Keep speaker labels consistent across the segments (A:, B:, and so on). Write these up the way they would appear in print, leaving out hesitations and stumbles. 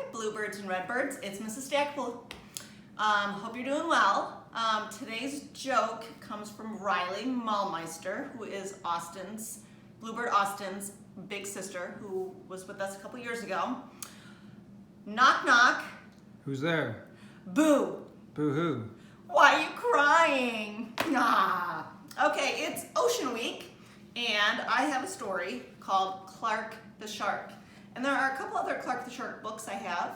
A: Hi, bluebirds and redbirds. It's Mrs. Stackpole. Hope you're doing well. Today's joke comes from Riley Maulmeister, who is Bluebird Austin's big sister, who was with us a couple years ago. Knock, knock.
B: Who's there?
A: Boo.
B: Boo-hoo.
A: Why are you crying? Nah. Okay, it's Ocean Week, and I have a story called Clark the Shark. And there are a couple other Clark the Shark books I have.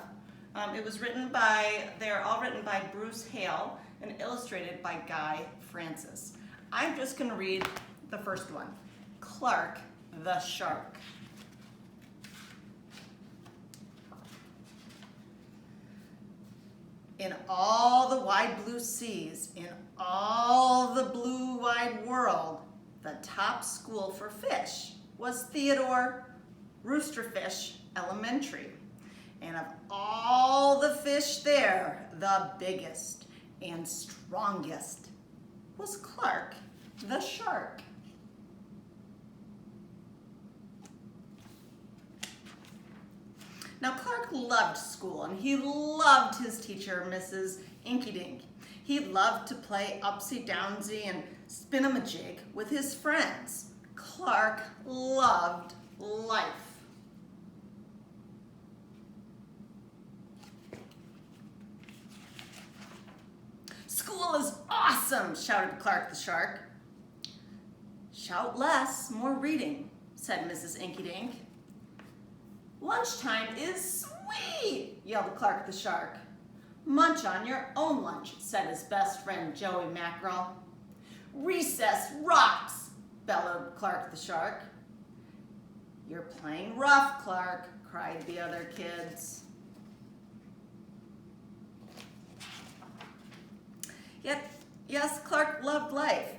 A: They're all written by Bruce Hale and illustrated by Guy Francis. I'm just going to read the first one, Clark the Shark. In all the wide blue seas, in all the blue wide world, the top school for fish was Theodore Roosterfish Elementary. And of all the fish there, the biggest and strongest was Clark the Shark. Now Clark loved school and he loved his teacher, Mrs. Inkydink. He loved to play upsy-downsy and spin-a-majig with his friends. Clark loved life. School is awesome, shouted Clark the Shark. Shout less, more reading, said Mrs. Inkydink. Lunchtime is sweet, yelled Clark the Shark. Munch on your own lunch, said his best friend Joey Mackerel. Recess rocks, bellowed Clark the Shark. You're playing rough, Clark, cried the other kids. Yet, yes, Clark loved life,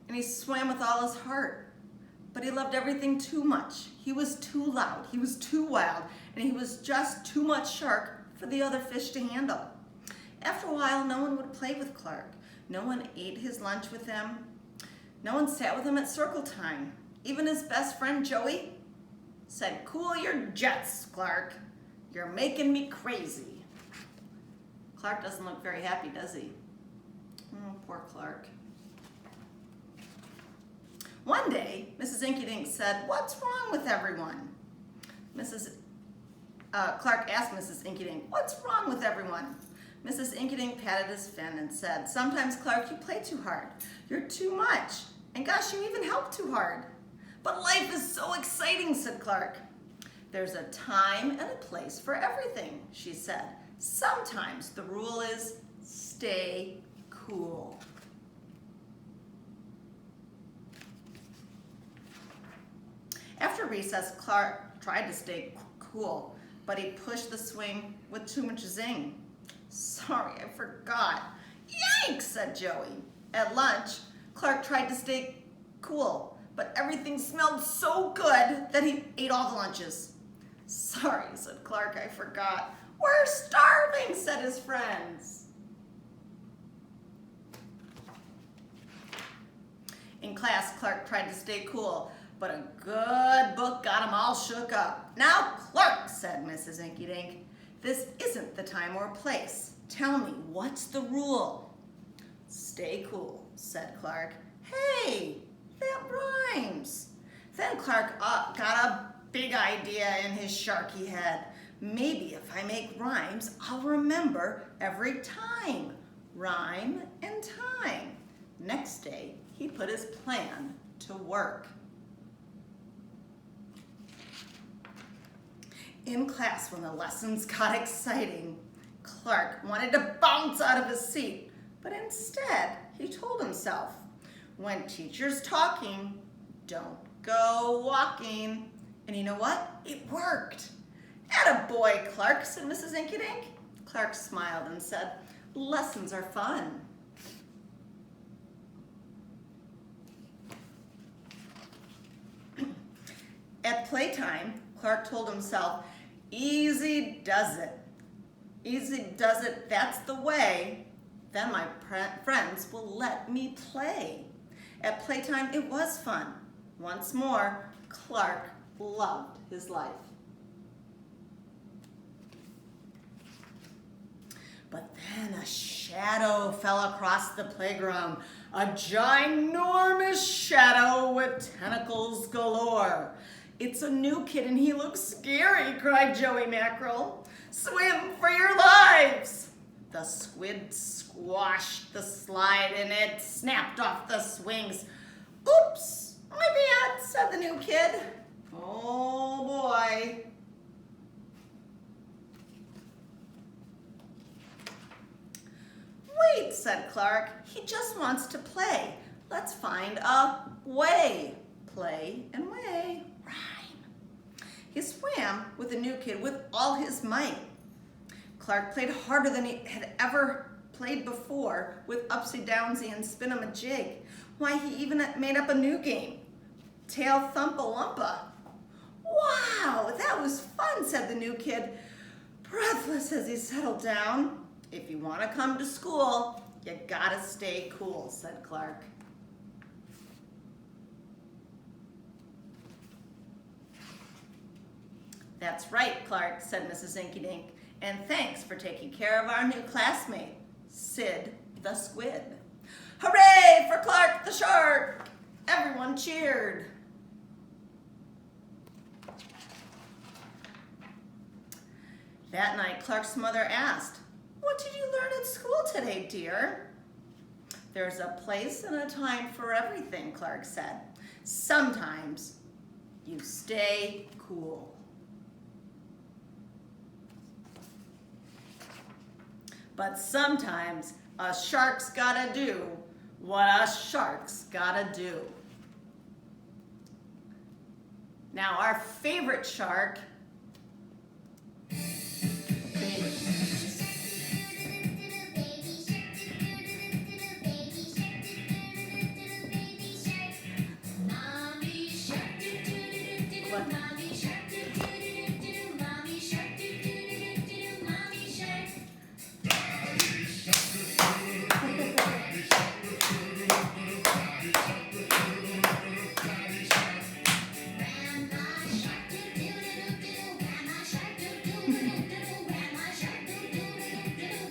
A: and he swam with all his heart. But he loved everything too much. He was too loud, he was too wild, and he was just too much shark for the other fish to handle. After a while, no one would play with Clark. No one ate his lunch with him. No one sat with him at circle time. Even his best friend Joey said, "Cool your jets, Clark. You're making me crazy." Clark doesn't look very happy, does he? Oh, poor Clark. One day, Mrs. Inkydink said, "What's wrong with everyone?" Clark asked Mrs. Inkydink, "What's wrong with everyone?" Mrs. Inkydink patted his fin and said, "Sometimes, Clark, you play too hard. You're too much. And gosh, you even help too hard." "But life is so exciting," said Clark. "There's a time and a place for everything," she said. "Sometimes the rule is stay cool." After recess, Clark tried to stay cool, but he pushed the swing with too much zing. "Sorry, I forgot." "Yikes," said Joey. At lunch, Clark tried to stay cool, but everything smelled so good that he ate all the lunches. "Sorry," said Clark, "I forgot." "We're starving," said his friends. In class, Clark tried to stay cool, but a good book got him all shook up. "Now, Clark," said Mrs. Inkydink, "this isn't the time or place. Tell me, what's the rule?" "Stay cool," said Clark. "Hey, that rhymes." Then Clark got a big idea in his sharky head. "Maybe if I make rhymes, I'll remember every time. Rhyme and time." Next day, he put his plan to work. In class, when the lessons got exciting, Clark wanted to bounce out of his seat, but instead he told himself, "When teacher's talking, don't go walking." And you know what? It worked. "Attaboy, Clark," said Mrs. Inkydink. Clark smiled and said, "Lessons are fun." At playtime, Clark told himself, "Easy does it. Easy does it, that's the way. Then my friends will let me play." At playtime, it was fun. Once more, Clark loved his life. But then a shadow fell across the playground. A ginormous shadow with tentacles galore. It's a new kid and he looks scary, cried Joey Mackerel. Swim for your lives! The squid squashed the slide and it snapped off the swings. Oops, my bad, said the new kid. Oh boy. Wait, said Clark, he just wants to play. Let's find a way. Play and way, rhyme. He swam with the new kid with all his might. Clark played harder than he had ever played before with upsy-downsy and spin-em-a-jig. Why, he even made up a new game, Tail Thumpa-Lumpa. Wow, that was fun, said the new kid, breathless as he settled down. If you want to come to school, you gotta stay cool, said Clark. That's right, Clark, said Mrs. Inkydink, and thanks for taking care of our new classmate, Sid the Squid. Hooray for Clark the Shark! Everyone cheered. That night, Clark's mother asked, "What did you learn at school today, dear?" "There's a place and a time for everything," Clark said. "Sometimes you stay cool. But sometimes a shark's gotta do what a shark's gotta do." Now, our favorite shark